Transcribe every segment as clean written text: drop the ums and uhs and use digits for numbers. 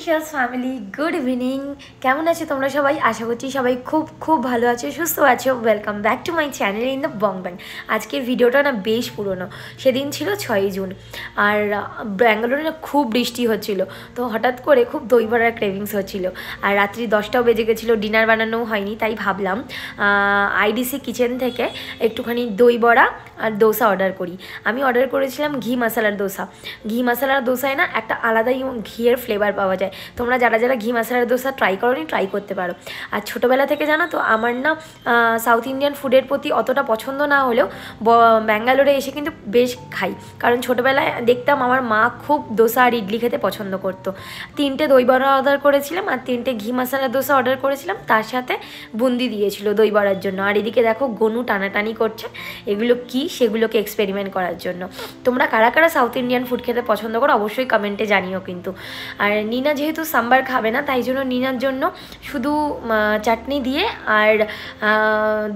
Delicious family good evening. কেমন আছো তোমরা সবাই? আশা করছি সবাই খুব খুব ভালো আছো, সুস্থ আছো। Welcome back to my channel in the Bong Bang. আজকের ভিডিওটা না বেশ পুরনো। সেদিন ছিল 6ই জুন আর ব্যাঙ্গালোরে না খুব বৃষ্টি হচ্ছিল। তো হঠাৎ করে খুব দই বড়ার ক্রেভিংস হচ্ছিল আর রাত্রি 10টাও বেজে গেছিলো, ডিনার বানানোও হয়নি। তাই ভাবলাম আইডিসি কিচেন থেকে একটুখানি দই বড়া আর দোসা অর্ডার করি। আমি অর্ডার করেছিলাম ঘি মশলার দোসা। ঘি মশলার দোসায় না একটা আলাদাই ঘিয়ের ফ্লেভার পাওয়া যায়। তোমরা যারা যারা ঘি মশলার দোসা ট্রাই করোনি, ট্রাই করতে পারো। আর ছোটোবেলা থেকে জানো তো আমার না সাউথ ইন্ডিয়ান ফুডের প্রতি অতটা পছন্দ না হলেও ব্যাঙ্গালোরে এসে কিন্তু বেশ খাই, কারণ ছোটোবেলায় দেখতাম আমার মা খুব দোসা আর ইডলি খেতে পছন্দ করতো। 3টে দই বড়া অর্ডার করেছিলাম আর 3টে ঘি মশলা দোসা অর্ডার করেছিলাম, তার সাথে বুন্দি দিয়েছিল দই বড়ার জন্য। আর এদিকে দেখো গনু টানাটানি করছে এগুলো কি সেগুলোকে এক্সপেরিমেন্ট করার জন্য। তোমরা কারা কারা সাউথ ইন্ডিয়ান ফুড খেতে পছন্দ করো অবশ্যই কমেন্টে জানিও কিন্তু। আর নিনা যেহেতু সাম্বার খাবে না, তাই জন্য নিনার জন্য শুধু চাটনি দিয়ে আর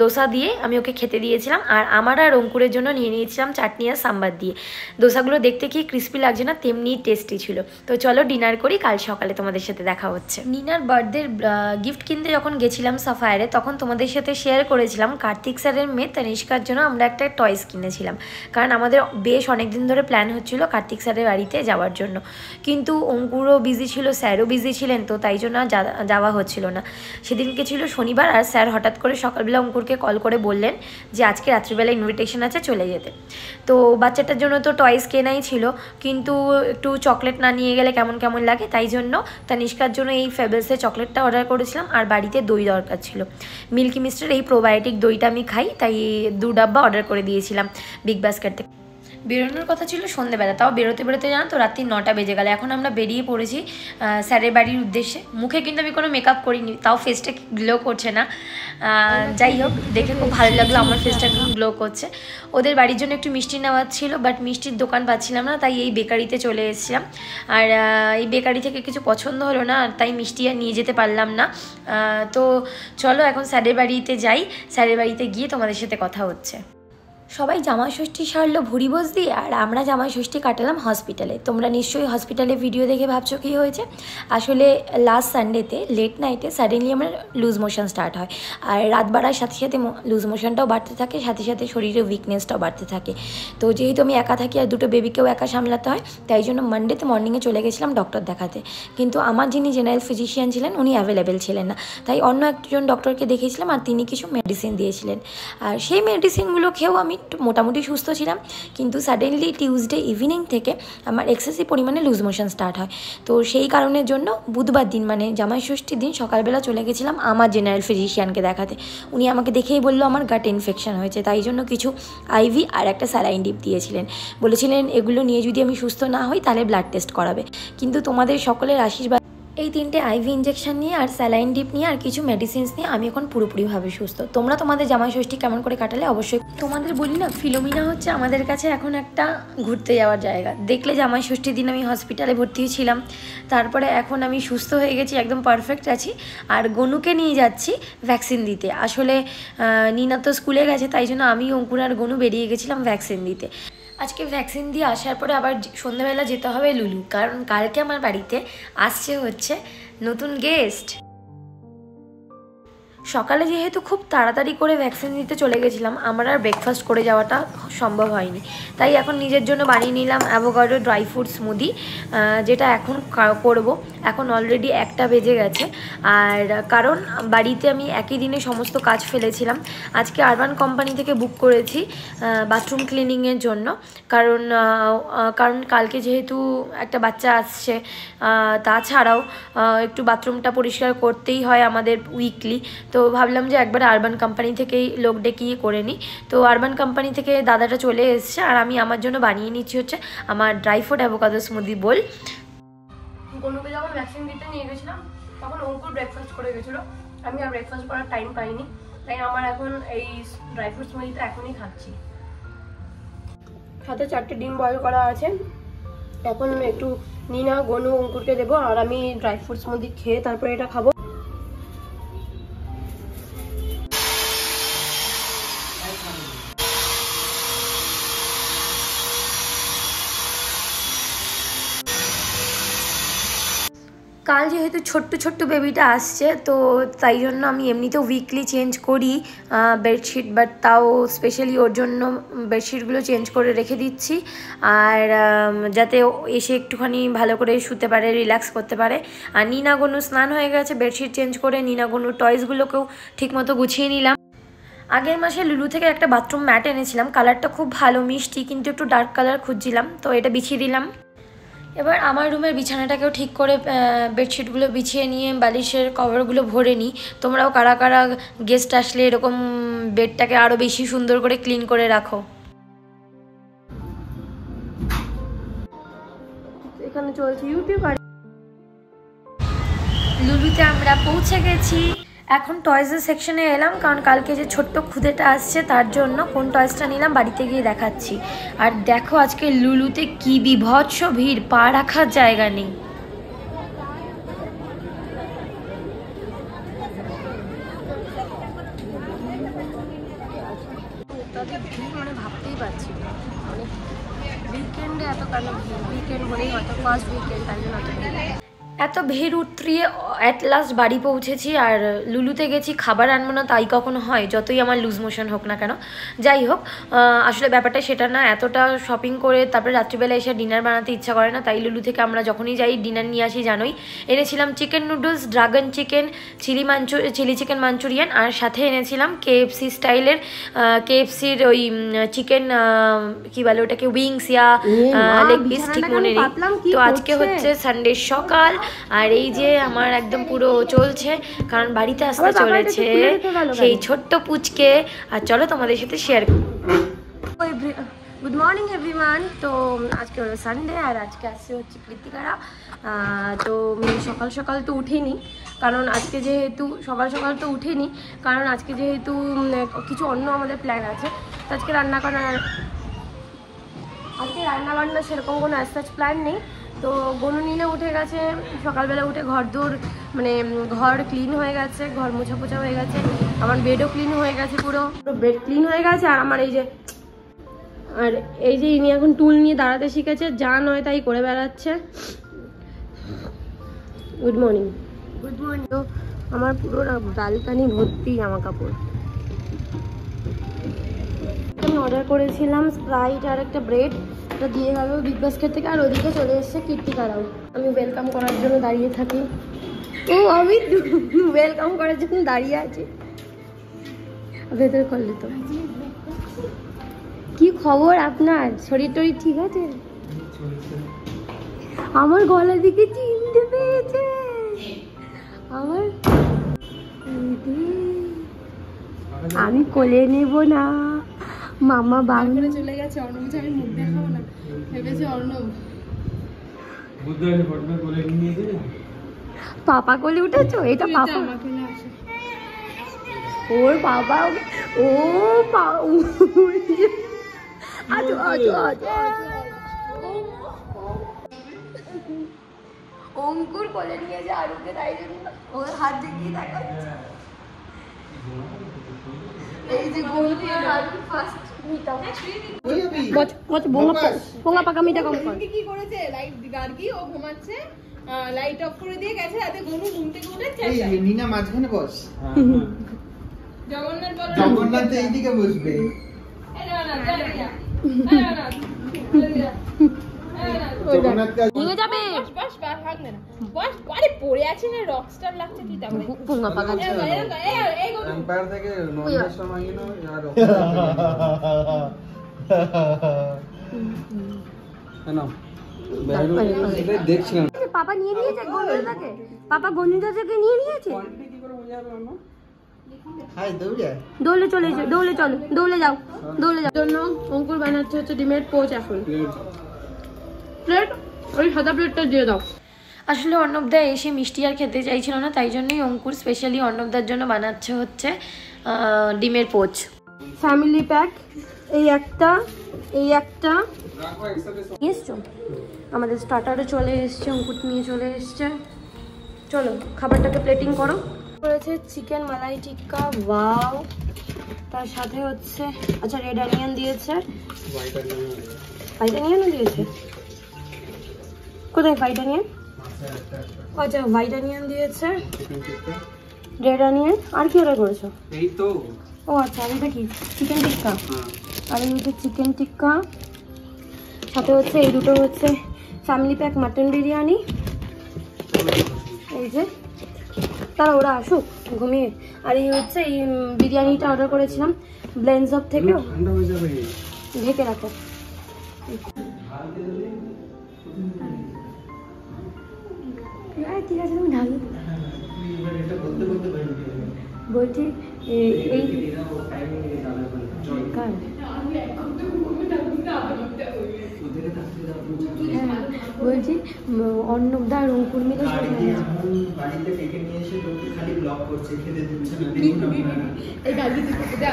দোসা দিয়ে আমি ওকে খেতে দিয়েছিলাম। আর আমার আর অঙ্কুরের জন্য নিয়ে নিয়েছিলাম চাটনি আর সাম্বার দিয়ে। দোসাগুলো দেখতে কি ক্রিস্পি লাগছে না, তেমনি টেস্টি ছিল। তো চলো ডিনার করি, কাল সকালে তোমাদের সাথে দেখা হচ্ছে। নিনার বার্থডের গিফট কিনতে যখন গেছিলাম সাফায়ারে, তখন তোমাদের সাথে শেয়ার করেছিলাম কার্তিক স্যারের মেয়ে তনিষ্কার জন্য আমরা একটা টয়স কিনেছিলাম। কারণ আমাদের বেশ অনেক দিন ধরে প্ল্যান হচ্ছিল কার্তিক স্যারের বাড়িতে যাওয়ার জন্য, কিন্তু অঙ্কুরও বিজি ছিল, স্যারও বিজি ছিলেন, তো তাই জন্য যাওয়া হচ্ছিল না। সেদিনকে ছিল শনিবার আর স্যার হঠাৎ করে সকালবেলা অঙ্কুরকে কল করে বললেন যে আজকে রাত্রিবেলা ইনভিটেশন আছে, চলে যেতে। তো বাচ্চাটার জন্য তো টয়স কেনাই ছিল, কিন্তু একটু চকলেট না নিয়ে গেলে কেমন কেমন লাগে, তাই জন্য তনিষ্কার জন্য এই ফেবেলসের চকলেটটা অর্ডার করেছিলাম। আর বাড়িতে দই দরকার ছিল, মিল্কি মিস্টের এই প্রোবায়োটিক দইটা আমি খাই, তাই 2 ডাব্বা অর্ডার করে দিয়েছিলাম বিগ বাস্কেট থেকে। বেরোনোর কথা ছিল সন্ধ্যেবেলা, তাও বেরোতে বেরোতে জানো তো রাত্রি 9টা বেজে গেল। এখন আমরা বেরিয়ে পড়েছি স্যারের বাড়ির উদ্দেশ্যে। মুখে কিন্তু আমি কোনো মেকআপ করিনি, তাও ফেসটা গ্লো করছে না। যাই হোক, দেখে খুব ভালো লাগলো আমার ফেসটা গ্লো করছে। ওদের বাড়ির জন্য একটু মিষ্টি নেওয়ার ছিল, বাট মিষ্টির দোকান পাচ্ছিলাম না, তাই এই বেকারিতে চলে এসেছিলাম। আর এই বেকারি থেকে কিছু পছন্দ হলো না, তাই মিষ্টি আর নিয়ে যেতে পারলাম না। তো চলো এখন স্যারের বাড়িতে যাই, স্যারের বাড়িতে গিয়ে তোমাদের সাথে কথা হচ্ছে। সবাই জামাই ষষ্ঠী সারলো ভুরিভোজ দিয়ে, আর আমরা জামাই ষষ্ঠী কাটালাম হসপিটালে। তোমরা নিশ্চয়ই হসপিটালে ভিডিও দেখে ভাবছো কী হয়েছে। আসলে লাস্ট সানডেতে লেট নাইটে সাডেনলি আমার লুজ মোশন স্টার্ট হয়, আর রাত বাড়ার সাথে সাথে লুজ মোশনটাও বাড়তে থাকে, সাথে সাথে শরীরে উইকনেসটাও বাড়তে থাকে। তো যেহেতু আমি একা থাকি আর 2টো বেবিকেও একা সামলাতে হয়, তাই জন্য মানডেতে মর্নিংয়ে চলে গেছিলাম ডক্টর দেখাতে। কিন্তু আমার যিনি জেনারেল ফিজিশিয়ান ছিলেন উনি অ্যাভেলেবেল ছিলেন না, তাই অন্য একজন ডক্টরকে দেখিয়েছিলাম আর তিনি কিছু মেডিসিন দিয়েছিলেন। আর সেই মেডিসিনগুলো খেয়েও আমি মোটামুটি সুস্থ ছিলাম, কিন্তু সাডেনলি টিউসডে ইভিনিং থেকে আমার এক্সেসিভ পরিমাণে লুজ মোশন স্টার্ট হয়। তো সেই কারণের জন্য বুধবার দিন মানে জামাই ষষ্ঠীর দিন সকালবেলা চলে গেছিলাম আমার জেনারেল ফিজিশিয়ানকে দেখাতে। উনি আমাকে দেখেই বললো আমার গাট ইনফেকশন হয়েছে, তাই জন্য কিছু আইভি আর একটা স্যালাইন ডিপ দিয়েছিলেন। বলেছিলেন এগুলো নিয়ে যদি আমি সুস্থ না হই তাহলে ব্লাড টেস্ট করাবে। কিন্তু তোমাদের সকলের আশীর্বাদ, এই 3টে আইভি ইঞ্জেকশন নিয়ে আর স্যালাইন ডিপ নিয়ে আর কিছু মেডিসিনস নিয়ে আমি এখন পুরোপুরিভাবে সুস্থ। তোমরা তোমাদের জামাই ষষ্ঠী কেমন করে কাটালে অবশ্যই। তোমাদের বলি না, ফিলোমিনা হচ্ছে আমাদের কাছে এখন একটা ঘুরতে যাওয়ার জায়গা। দেখলে জামাই ষষ্ঠীর দিন আমি হসপিটালে ভর্তি ছিলাম, তারপরে এখন আমি সুস্থ হয়ে গেছি, একদম পারফেক্ট আছি। আর গনুকে নিয়ে যাচ্ছি ভ্যাকসিন দিতে। আসলে নিনা তো স্কুলে গেছে, তাই জন্য আমি অঙ্কুর আর গনু বেরিয়ে গেছিলাম ভ্যাকসিন দিতে। আজকে ভ্যাকসিন দিয়ে আসার পরে আবার সন্ধ্যাবেলা যেতে হবে লুলু, কারণ কালকে আমার বাড়িতে আসছে হচ্ছে নতুন গেস্ট। সকালে যেহেতু খুব তাড়াতাড়ি করে ভ্যাকসিন দিতে চলে গেছিলাম, আমার আর ব্রেকফাস্ট করে যাওয়াটা সম্ভব হয়নি, তাই এখন নিজের জন্য বানিয়ে নিলাম অ্যাভোকাডো ড্রাই ফ্রুট স্মুদি, যেটা এখন করব। এখন অলরেডি 1টা বেজে গেছে, আর কারণ বাড়িতে আমি একই দিনে সমস্ত কাজ ফেলেছিলাম। আজকে আরবান কোম্পানি থেকে বুক করেছি বাথরুম ক্লিনিংয়ের জন্য, কারণ কালকে যেহেতু একটা বাচ্চা আসছে, তাছাড়াও একটু বাথরুমটা পরিষ্কার করতেই হয় আমাদের উইকলি। তো ভাবলাম যে একবার আরবান কোম্পানি থেকেই লোক ডেকিয়ে করে নিই। তো আরবান কোম্পানি থেকে দাদাটা চলে এসছে, আর আমি আমার জন্য বানিয়ে নিচ্ছি হচ্ছে আমার ড্রাই ফ্রুট অ্যাভোকাডো স্মুদি বোল। গনুকে যখন ভ্যাকসিন দিতে নিয়ে গেছিলাম তখন অঙ্কুর ব্রেকফাস্ট করে গেছিলো, আমি আর ব্রেকফাস্ট করার টাইম পাইনি, তাই আমার এখন এই ড্রাই ফ্রুট স্মুদিটা এখনই খাচ্ছি। সাথে 4টে ডিম বয়েল করা আছে। এখন একটু নিনা গনু অঙ্কুরকে দেবো, আর আমি ড্রাই ফ্রুট স্মুদি খেয়ে তারপরে এটা খাবো। কাল যেহেতু ছোট্ট ছোট্ট বেবিটা আসছে, তো তাই জন্য আমি এমনিতেও উইকলি চেঞ্জ করি বেডশিট, বাট তাও স্পেশালি ওর জন্য বেডশিটগুলো চেঞ্জ করে রেখে দিচ্ছি, আর যাতে এসে একটুখানি ভালো করে শুতে পারে, রিল্যাক্স করতে পারে। আর নিনা গনু স্নান হয়ে গেছে, বেডশিট চেঞ্জ করে নিনা গনু টয়েসগুলোকেও ঠিকমতো গুছিয়ে নিলাম। আগের মাসে লুলু থেকে একটা বাথরুম ম্যাট এনেছিলাম, কালারটা খুব ভালো মিষ্টি, কিন্তু একটু ডার্ক কালার খুঁজছিলাম, তো এটা বিছিয়ে দিলাম। এবার আমার রুমের বিছানাটাকেও ঠিক করে বেডশিটগুলো বিছিয়ে নিয়ে বালিশের কভারগুলো ভরে নিই। তোমরাও কারা কারা গেস্ট আসলে এরকম বেডটাকে আরও বেশি সুন্দর করে ক্লিন করে রাখো। এখানে চলছে ইউটিউব। আর লুলুতে আমরা পৌঁছে গেছি। এখন টয়েসের সেকশনে এলাম, কারণ কালকে যে ছোট্ট খুদেটা আসছে তার জন্য কোন টয়েসটা নিলাম বাড়িতে গিয়ে দেখাচ্ছি। আর দেখো আজকে লুলুতে কি বিভৎস ভিড়, পা রাখার জায়গা নেই। মানে ভাবতেই পারছি না, মানে উইকেন্ডে এত কেন ভিড়, উইকেন্ড বলেই হয়তো ফার্স্ট উইকেন্ড, তাই জন্য এত ভিড় উতরিয়ে অ্যাট লাস্ট বাড়ি পৌঁছেছি। আর লুলুতে গেছি, খাবার আনবো না তাই কখনো হয়, যতই আমার লুজ মোশন হোক না কেন। যাই হোক, আসলে ব্যাপারটা সেটা না, এতটা শপিং করে তারপরে রাত্রিবেলা এসে ডিনার বানাতে ইচ্ছা করে না, তাই লুলু থেকে আমরা যখনই যাই ডিনার নিয়ে আসি। জানোই এনেছিলাম chicken noodles, dragon chicken, chilli chicken Manchurian, আর সাথে এনেছিলাম কেএফসি স্টাইলের, কেএফসির ওই চিকেন কী বলে ওটাকে, উইংস ইয়া লেগ পিস, ঠিক মনে নেই। তো আজকে হচ্ছে সানডে সকাল, আর এই যে আমার একদম পুরো চলছে, কারণ বাড়িতে আসতে চলেছে সেই ছোট্ট পুচকে। আর চলো তোমাদের সাথে শেয়ার করি। Good morning everyone. তো আজকে হলো সানডে, আর আজকে আসছে হচ্ছে কৃতিকারা। তো সকাল সকাল তো উঠিনি, কারণ আজকে যেহেতু সকাল সকাল তো উঠিনি কারণ আজকে যেহেতু কিছু অন্য আমাদের প্ল্যান আছে। তো আজকে রান্না বান্না সেরকম কোনো অ্যাজ প্ল্যান নেই। তো গনু নিলে উঠে গেছে, সকালবেলা উঠে মানে ঘর ক্লিন হয়ে গেছে, ঘর মোছা পোছা হয়ে গেছে, আমার বেডও ক্লিন হয়ে গেছে, পুরো বেড ক্লিন হয়ে গেছে। আর আমার এই যে ইনি এখন টুল নিয়ে দাঁড়াতে শিখেছে, যা নয় তাই করে বেড়াচ্ছে। Good morning. Good morning. তো আমার পুরো বালকানি ভর্তি জামা কাপড়। আমি অর্ডার করেছিলাম স্প্রাইট আর একটা ব্রেড, এটা দিয়ে গেল বিগ বাস্কেট থেকে। আর ওদিকে চলে এসছে কীর্তিকারাও, আমি ওয়েলকাম করার জন্য দাঁড়িয়ে থাকি। আমি ওয়েলকাম করার জন্য দাঁড়িয়ে আছি। ভেতরে করলে তো কি খবর আপনার, শরীর টরীর ঠিক আছে? আমার গলা দিকে চিনতে পেয়েছে আমার, আমি কোলে নেব না, মামা বাংলা চলে গেছে। অর্ণব আমি মুখ দেখাবো না ভেবেছে, অর্ণব পাপা কোলে উঠেছো, এটা পাপা, ওর বাবা, ও অঙ্কুর কোলে নিয়ে যা আরুকে, তাই জন্য ওর হাত দেখিয়ে দেখাচ্ছে। এই যে ফার্স্ট কি করেছে, লাইট গার্গি ও ঘুমাচ্ছে, লাইট অফ করে দিয়ে গেছে, যাতে গনু ঘুম থেকে উঠে চেঁচায়। নিনা মাঝখানে বস, জগন্নাথ এইদিকে বসবে। নিয়ে যাবে, পড়ে আছে না, রকস্টার লাগছে। তুই পাপা নিয়ে নিয়েছে গনুদাকে, পাপা গনুদাকে নিয়ে নিয়েছে। দৌড়ে চলে এসো, দৌড়ে চলো, দৌড়ে যাও, দৌড়ে যাও। জন্য অঙ্কুর বানাচ্ছে হচ্ছে ডিমের পোচ। এখন প্লেট, ওই সাদা প্লেটটা দিয়ে দাও। আসলে অর্ণবদা এসে মিষ্টি আর খেতে চাইছিল না, তাই জন্যই অঙ্কুর স্পেশালি অর্ণবদার জন্য বানাচ্ছে হচ্ছে ডিমের পোচ। ফ্যামিলি প্যাক, এই একটা এসছো, আমাদের স্টার্টারও চলে এসছে, অঙ্কুর নিয়ে চলে এসছে। চলো খাবারটাকে প্লেটিং করো। করেছে চিকেন মালাই টিক্কা, ওয়াও। তার সাথে হচ্ছে আচ্ছা রেড অনিয়ন দিয়েছে, হোয়াইট অনিয়নও দিয়েছে। কোথায় হোয়াইট অনিয়ন? আচ্ছা হোয়াইট অনিয়ন দিয়েছে, রেড অনিয়ন। আর কি অর্ডার করেছো? এই তো। ও আচ্ছা, আর এটা কি? চিকেন টিক্কা। আর এই হচ্ছে চিকেন টিক্কা, সাথে হচ্ছে এই দুটো হচ্ছে ফ্যামিলি প্যাক মাটন বিরিয়ানি। এই যে তারা ওরা আসুক ঘুমিয়ে। আর এই হচ্ছে এই বিরিয়ানিটা অর্ডার করেছিলাম ব্লেন্ডস অফ থেকে, ঢেকে রাখো। ঠিক আছে, তুমি ঢাকি বলছি এই বলছি অন্নদা আর অঙ্কুর মিলে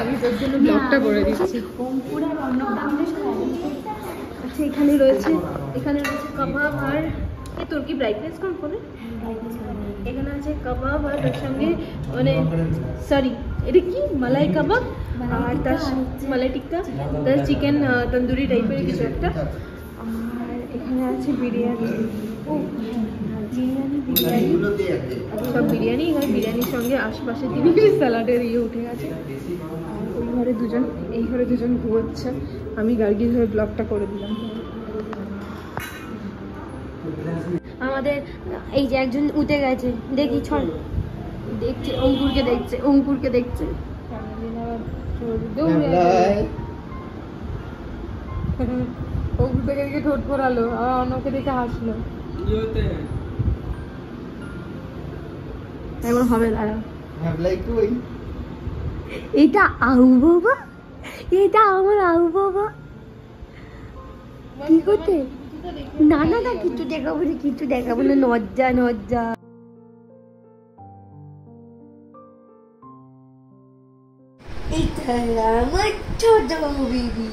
আমি তোর জন্য ব্লগটা করে দিচ্ছি। অঙ্কুর আর অন্নদা মিলে। আচ্ছা এখানে রয়েছে কাবাব আর তোর কি ব্রাইটনেস কম ফোনে? এখানে আছে কাবাব আর তার সঙ্গে মানে সরি এটা কি মালাই কাবাব আর তার মালাই টিক্কা, তার চিকেন তন্দুরি টাইপের কিছু একটা। আর এখানে আছে বিরিয়ানি। ও বিরিয়ানি সব বিরিয়ানি। এখানে বিরিয়ানির সঙ্গে আশপাশে দিকে স্যালাডের উঠে গেছে। আর ওই ঘরে দুজন, এই ঘরে দুজন ঘুমোচ্ছে। আমি গার্গির হয়ে ব্লগটা করে দিলাম। আমাদের এই যে একজন উঠে গেছে, দেখি ছড় দেখছে, অঙ্কুরকে দেখছে। অঙ্কুর থেকে ঠোঁট পড়ালো আর অন্যকে দেখে হাসলো। এমন হবে দাঁড়া। এটা আউ বাবা, এটা আমার আউ বাবা। কি করতে? না না না, কিছু দেখাবো না, কিছু দেখাবো না, নজ্জা নজ্জা। এটা আমার ছোট বেবি,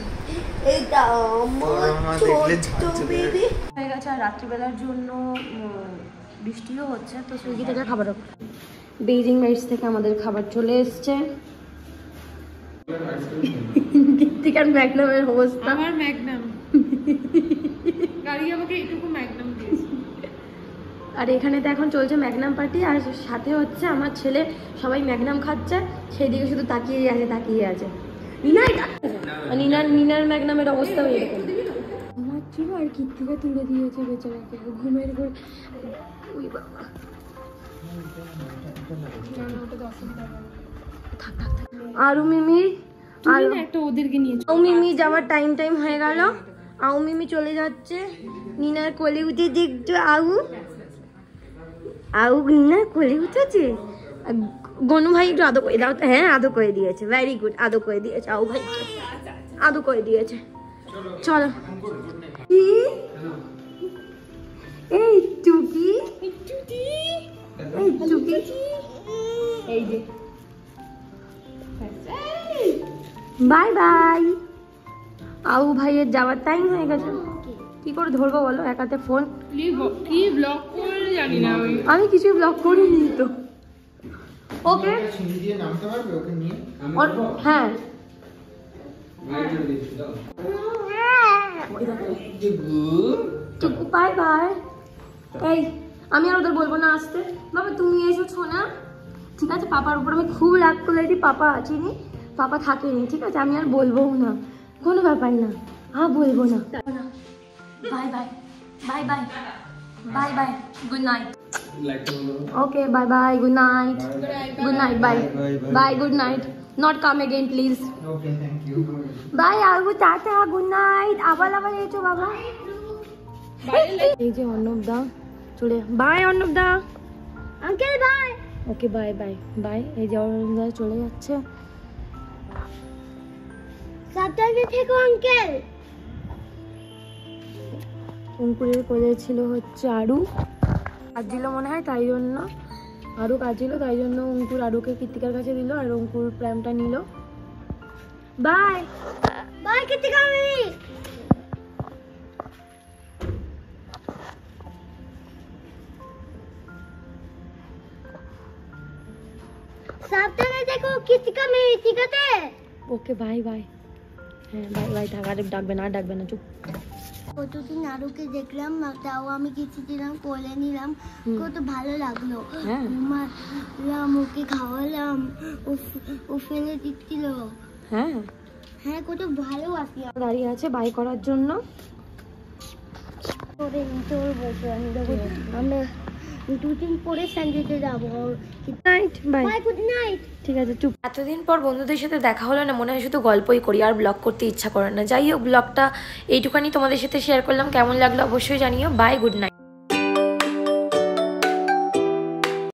এটা আমার ছোট বেবি। হয়ে গেছে। আর রাত্রিবেলার জন্য বৃষ্টিও হচ্ছে, তো সুইগি থেকে খাবার, বেজিং মেটস থেকে আমাদের খাবার চলে এসছে। কৃত্তিকার ম্যাগনামের অবস্থা। আমার ম্যাগনাম গাড়ি আমাকে এইটুকু ম্যাগনাম দিয়েছে। আর এখানে তো এখন চলছে ম্যাগনাম পার্টি, আর সাথে হচ্ছে আমার ছেলে সবাই ম্যাগনাম খাচ্ছে, সেই দিকে শুধু তাকিয়ে আছে। নিনার ম্যাগনামের অবস্থা হয়ে গেছে। আমার ছিল আর কৃত্তিকা তুলে দিয়েছে বেচারাকে ঘুমের ঘরে। ওই বাবা, আরু মিমি একটা ওদেরকে নিয়ে মিমি যাওয়ার টাইম হয়ে গেল। আউ মিমি চলে যাচ্ছে। নিনার কোলে উঠে দেখছো আউ নিনার কোলে উঠেছে। গনু ভাই একটু আদো করে দাও। হ্যাঁ আদো করে দিয়েছে, ভেরি গুড, আদো করে দিয়েছে। আউ ভাই আদো করে দিয়েছে। চলো। এই টুকি, এই যে বাই বাই। আউ ভাইয়ের যাওয়ার টাইম হয়ে গেছে। কি করে ধরবো বলো একাতে ফোন? কি ব্লগ করে জানি না আমি কিছুই ব্লগ করিনি তো। ওকে হ্যাঁ বাই বাই। এই আমি আর ওদের বলবো না আসতে। বাবা তুমি এসেছো না, ঠিক আছে? পাপার উপর আমি খুব রাগ করেছি, পাপা আছেনি, পাপা থাকেনি, ঠিক আছে? আমি আর বলবো না, কোনো ব্যাপার না। হ্যাঁ বলবো না। Bye bye bye bye bye bye, good night. Okay bye bye, good night, good night, bye bye, good night, not come again please. Bye Albu, টাটা, গুড নাইট। আবার এসো বাবা। এই যে অর্ণবদা চলে, বাই অর্ণবদা, uncle bye. Okay bye bye bye. এই যে অর্ণবদা চলে যাচ্ছে। সাবধানে থেকো আঙ্কেল। অঙ্কুরের কোলে ছিল হচ্ছে আরু, কাঁদছিল মনে হয়, তাই জন্য আরু কাঁদছিল, তাই জন্য অঙ্কুর আরুকে কৃত্তিকার কাছে দিল, আর অঙ্কুর প্রেমটা নিল। Bye bye Krittika. সাবধানে দেখো কৃত্তিকা মেয়ে, ঠিক আছে? ওকে বাই বাই। হ্যাঁ বাই বাই, থাক, আর ডাকবে না চুপ। কতদিন আরোকে দেখলাম না, তাও আমি কিছুদিন কোলে নিলাম, কত ভালো লাগলো। ঘুমালাম, ওকে খাওয়ালাম, ও ফেলে দিচ্ছিল। হ্যাঁ হ্যাঁ, কত ভালো আছি। দাঁড়িয়ে আছে বাই করার জন্য। করে নিতে ওর বসে আমি যখন আমরা 2 দিন পরে স্যান্ডউইচে যাবো। Night bye. Bye, good night. ঠিক আছে চুপ। এতদিন পর বন্ধুদের সাথে দেখা হলো না, মনে হয় শুধু গল্পই করি, আর ব্লগ করতে ইচ্ছা করে না। যাই হোক, ব্লগটা এইটুখানি তোমাদের সাথে শেয়ার করলাম। কেমন লাগলো অবশ্যই জানিও। Bye, good night.